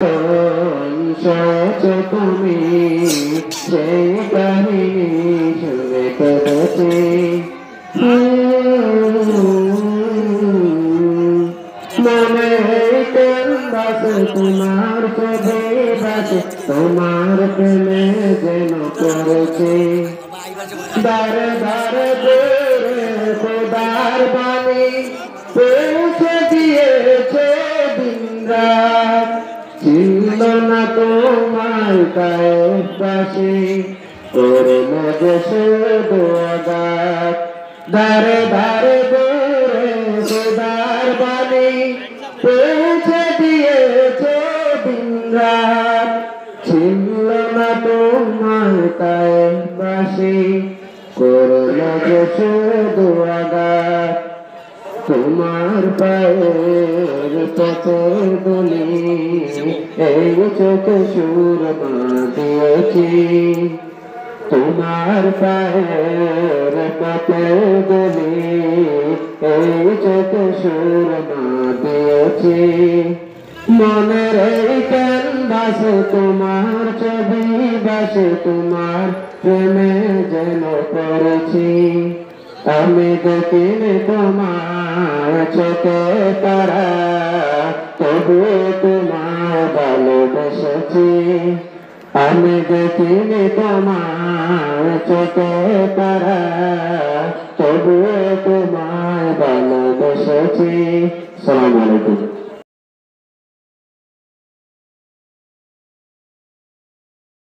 সয়েছো তুমি সেই কাহিনী শুনে কেঁদেছি। মনে বাসে তোমার ছবি বাসে তোমার প্রেমে যেন পড়েছে। দারে দারে দূরে খোদার বাণী পৌঁছে দিয়েছে দিনরাত। ছিল না তোমার কায়ের পাশে করলো যে শুধু আঘাত। দারে দারে দূরে খোদার বাণী পৌঁছে দিয়েছে দিনরাত। ছিল না তোমার কায়ের পাশে করলো যে শুধু আঘাত। তোমার পায়ের পথে বলি এই চোখে সুরমা দিয়েছি। তোমার পায়ের পথে বলি এই চোখে সুরমা দিয়েছি। মনের এই ক্যানভাসে তোমার ছবি বাসে তোমার প্রেমে যেন পড়েছি। আমি দেখিনি তোমার চোখে তারা তবু তোমায় ভালোবেসেছি। আমি দেখিনি তোমার চোখে তারা তবু তোমায় ভালোবেসেছি। আসসালামু আলাইকুম।